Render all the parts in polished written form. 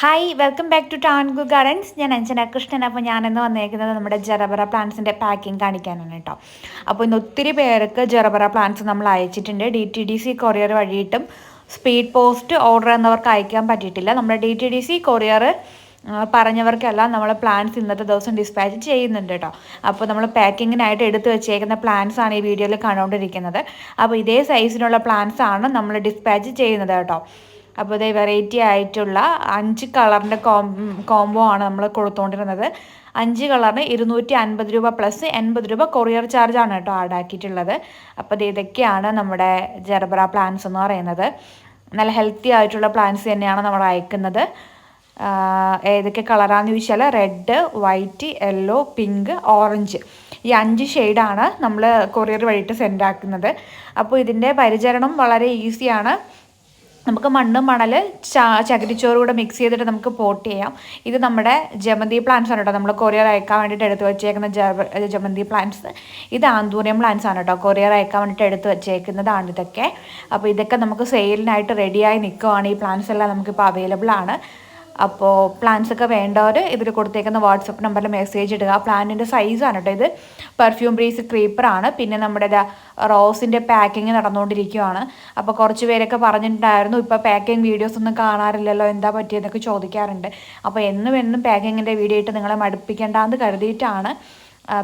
Hi welcome back to Tangu Gardens. ഞാൻ അഞ്ജന കൃഷ്ണൻ. അപ്പോൾ ഞാനിന്ന് വന്നേക്കുന്നത് നമ്മുടെ ജറബറ പ്ലാന്റ്സിൻ്റെ പാക്കിംഗ് കാണിക്കാനാണ് കേട്ടോ. അപ്പോൾ ഇന്ന് ഒത്തിരി പേർക്ക് ജറബറ പ്ലാന്റ്സ് നമ്മൾ അയച്ചിട്ടുണ്ട്. DTDC കൊറിയർ വഴിയിട്ടും സ്പീഡ് പോസ്റ്റ് ഓർഡർ എന്നവർക്ക് അയക്കാൻ പറ്റിയിട്ടില്ല. നമ്മുടെ DTDC കൊറിയർ പറഞ്ഞവർക്കെല്ലാം നമ്മൾ പ്ലാന്റ്സ് ഇന്നത്തെ ദിവസം ഡിസ്പാച്ച് ചെയ്യുന്നുണ്ട് കേട്ടോ. അപ്പോൾ നമ്മൾ പാക്കിങ്ങിനായിട്ട് എടുത്തു വെച്ചേക്കുന്ന പ്ലാന്റ്സ് ആണ് ഈ വീഡിയോയിൽ കണ്ടുകൊണ്ടിരിക്കുന്നത്. അപ്പോൾ ഇതേ സൈസിലുള്ള പ്ലാന്റ്സ് ആണ് നമ്മൾ ഡിസ്പാച്ച് ചെയ്യുന്നത് കേട്ടോ. അപ്പോൾ ഇതേ വെറൈറ്റി ആയിട്ടുള്ള 5 കളറിൻ്റെ കോംബോ ആണ് നമ്മൾ കൊടുത്തുകൊണ്ടിരുന്നത്. 5 കളറിന് 250 രൂപ പ്ലസ് 80 രൂപ കൊറിയർ ചാർജാണ് കേട്ടോ ആഡ് ആക്കിയിട്ടുള്ളത്. അപ്പോൾ ഇതൊക്കെയാണ് നമ്മുടെ ജറബറ പ്ലാന്റ്സ് എന്ന് പറയുന്നത്. നല്ല ഹെൽത്തി ആയിട്ടുള്ള പ്ലാന്റ്സ് തന്നെയാണ് നമ്മൾ അയക്കുന്നത്. ഏതൊക്കെ കളറാണെന്ന് ചോദിച്ചാൽ red, white, yellow, pink, orange, ഈ 5 ഷെയ്ഡാണ് നമ്മൾ കൊറിയർ വഴിയിട്ട് സെൻഡ് ആക്കുന്നത്. അപ്പോൾ ഇതിൻ്റെ പരിചരണം വളരെ ഈസിയാണ്. നമുക്ക് മണ്ണ്, മണൽ, ചകിരിച്ചോറ് കൂടെ മിക്സ് ചെയ്തിട്ട് നമുക്ക് പോട്ട് ചെയ്യാം. ഇത് നമ്മുടെ ജമന്തി പ്ലാന്റ്സ് ആണ് കേട്ടോ. നമ്മൾ കൊറിയർ അയക്കാൻ വേണ്ടിയിട്ട് എടുത്ത് വെച്ചേക്കുന്ന ജമന്തി പ്ലാന്റ്സ്. ഇത് ആന്തൂറിയം പ്ലാന്റ്സ് ആണ് കേട്ടോ. കൊറിയർ അയക്കാൻ വേണ്ടിയിട്ട് എടുത്ത് വെച്ചേക്കുന്നതാണ് ഇതൊക്കെ. അപ്പോൾ ഇതൊക്കെ നമുക്ക് സെയിലിനായിട്ട് റെഡിയായി നിൽക്കുവാണ്. ഈ പ്ലാന്റ്സ് എല്ലാം നമുക്കിപ്പോൾ അവൈലബിൾ ആണ്. അപ്പോൾ പ്ലാന്റ്സ് ഒക്കെ വേണ്ടവർ ഇതിൽ കൊടുത്തേക്കുന്ന വാട്സപ്പ് നമ്പറിൽ മെസ്സേജ് ഇടുക. പ്ലാന്റിൻ്റെ സൈസാണ് കേട്ടോ ഇത്. പെർഫ്യൂം ബ്രീസ് ക്രീപ്പറാണ്. പിന്നെ നമ്മുടെ റോസിൻ്റെ പാക്കിങ് നടന്നുകൊണ്ടിരിക്കുകയാണ്. അപ്പോൾ കുറച്ച് പേരൊക്കെ പറഞ്ഞിട്ടുണ്ടായിരുന്നു ഇപ്പോൾ പാക്കിങ് വീഡിയോസ് ഒന്നും കാണാറില്ലല്ലോ, എന്താ പറ്റിയെന്നൊക്കെ ചോദിക്കാറുണ്ട്. അപ്പോൾ എന്നും പാക്കിങ്ങിൻ്റെ വീഡിയോ ഇട്ട് നിങ്ങളെ മടുപ്പിക്കേണ്ടെന്ന് കരുതിയിട്ടാണ്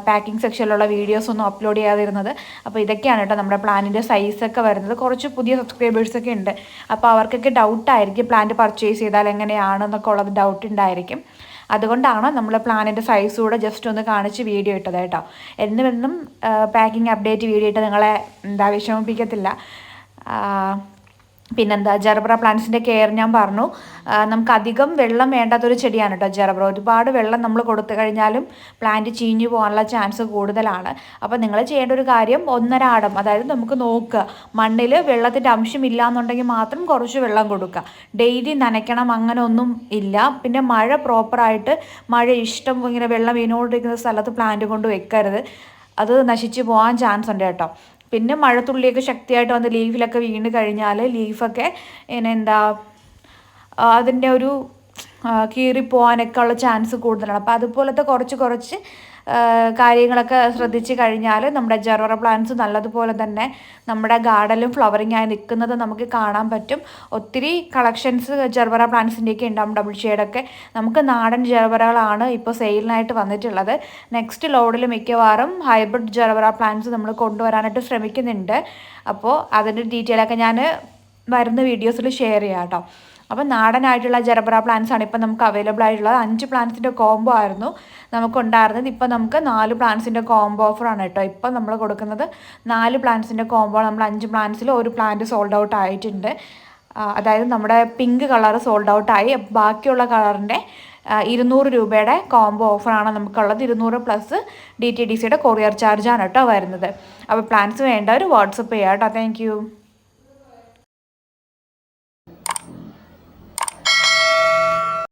പാക്കിംഗ് സെക്ഷനിലുള്ള വീഡിയോസ് ഒന്നും അപ്ലോഡ് ചെയ്യാതിരുന്നത്. അപ്പോൾ ഇതൊക്കെയാണ് കേട്ടോ നമ്മുടെ പ്ലാന്റിൻ്റെ സൈസൊക്കെ വരുന്നത്. കുറച്ച് പുതിയ സബ്സ്ക്രൈബേഴ്സൊക്കെ ഉണ്ട്. അപ്പോൾ അവർക്കൊക്കെ ഡൗട്ടായിരിക്കും പ്ലാന്റ് പർച്ചേസ് ചെയ്താൽ എങ്ങനെയാണെന്നൊക്കെ ഉള്ളത് ഡൗട്ട് ഉണ്ടായിരിക്കും. അതുകൊണ്ടാണ് നമ്മൾ പ്ലാനിൻ്റെ സൈസ് കൂടെ ജസ്റ്റ് ഒന്ന് കാണിച്ച് വീഡിയോ ഇട്ടത് കേട്ടോ. എന്നും പാക്കിംഗ് അപ്ഡേറ്റ് വീഡിയോ ഇട്ട് നിങ്ങളെ വിഷമിപ്പിക്കത്തില്ല. പിന്നെന്താ, ജറബറ പ്ലാന്റ്സിൻ്റെ കെയർ ഞാൻ പറഞ്ഞു. നമുക്ക് അധികം വെള്ളം വേണ്ടാത്തൊരു ചെടിയാണ് കേട്ടോ ജറബറ. ഒരുപാട് വെള്ളം നമ്മൾ കൊടുത്തു കഴിഞ്ഞാലും പ്ലാന്റ് ചീഞ്ഞു പോകാനുള്ള ചാൻസ് കൂടുതലാണ്. അപ്പോൾ നിങ്ങൾ ചെയ്യേണ്ട ഒരു കാര്യം 1.5 അടം, അതായത് നമുക്ക് നോക്കുക മണ്ണിൽ വെള്ളത്തിൻ്റെ അംശമില്ല എന്നുണ്ടെങ്കിൽ മാത്രം കുറച്ച് വെള്ളം കൊടുക്കുക. ഡെയിലി നനയ്ക്കണം അങ്ങനെ ഒന്നും ഇല്ല. പിന്നെ മഴ പ്രോപ്പറായിട്ട് ഇഷ്ടം ഇങ്ങനെ വെള്ളം വീണുകൊണ്ടിരിക്കുന്ന സ്ഥലത്ത് പ്ലാന്റ് കൊണ്ട് വെക്കരുത്. അത് നശിച്ചു പോകാൻ ചാൻസ് ഉണ്ട് കേട്ടോ. പിന്നെ മഴത്തുള്ളിയൊക്കെ ശക്തിയായിട്ട് വന്ന് ലീഫിലൊക്കെ വീണ് കഴിഞ്ഞാൽ ലീഫൊക്കെ അതിൻ്റെ ഒരു കീറിപ്പോവാനൊക്കെ ഉള്ള ചാൻസ് കൂടുതലാണ്. അപ്പോൾ അതുപോലത്തെ കുറച്ച് കാര്യങ്ങളൊക്കെ ശ്രദ്ധിച്ച് കഴിഞ്ഞാൽ നമ്മുടെ ജറബറ പ്ലാന്റ്സ് നല്ലതുപോലെ തന്നെ നമ്മുടെ ഗാർഡനിലും ഫ്ലവറിംഗ് ആയി നിൽക്കുന്നത് നമുക്ക് കാണാൻ പറ്റും. ഒത്തിരി കളക്ഷൻസ് ജറബറ പ്ലാന്റ്സിൻ്റെയൊക്കെ ഉണ്ടാകും. ഡബിൾ ഷെയ്ഡൊക്കെ നമുക്ക് നാടൻ ജറബറകളാണ് ഇപ്പോൾ സെയിലിനായിട്ട് വന്നിട്ടുള്ളത്. നെക്സ്റ്റ് ലോഡിൽ മിക്കവാറും ഹൈബ്രിഡ് ജറബറ പ്ലാന്റ്സ് നമ്മൾ കൊണ്ടുവരാനായിട്ട് ശ്രമിക്കുന്നുണ്ട്. അപ്പോൾ അതിൻ്റെ ഡീറ്റെയിലൊക്കെ ഞാൻ വരുന്ന വീഡിയോസിൽ ഷെയർ ചെയ്യാം കേട്ടോ. അപ്പോൾ നാടനായിട്ടുള്ള ജറബറ പ്ലാന്റ്സ് ആണ് ഇപ്പോൾ നമുക്ക് അവൈലബിൾ ആയിട്ടുള്ളത്. 5 പ്ലാന്റ്സിൻ്റെ കോംബോ ആയിരുന്നു നമുക്കുണ്ടായിരുന്നത്. ഇപ്പോൾ നമുക്ക് 4 പ്ലാന്റ്സിൻ്റെ കോംബോ ഓഫറാണ് കേട്ടോ. ഇപ്പോൾ നമ്മൾ കൊടുക്കുന്നത് 4 പ്ലാന്റ്സിൻ്റെ കോംബോ. നമ്മൾ 5 പ്ലാന്റ്സിൽ ഒരു പ്ലാന്റ് സോൾഡ് ഔട്ട് ആയിട്ടുണ്ട്. അതായത് നമ്മുടെ പിങ്ക് കളർ സോൾഡ് ഔട്ടായി. ബാക്കിയുള്ള കളറിൻ്റെ 200 രൂപയുടെ കോംബോ ഓഫറാണ് നമുക്കുള്ളത്. 200 പ്ലസ് DTDCയുടെ കൊറിയർ ചാർജാണ് കേട്ടോ വരുന്നത്. അപ്പോൾ പ്ലാന്റ്സ് വേണ്ടവർ വാട്സപ്പ് ചെയ്യാം കേട്ടോ. താങ്ക്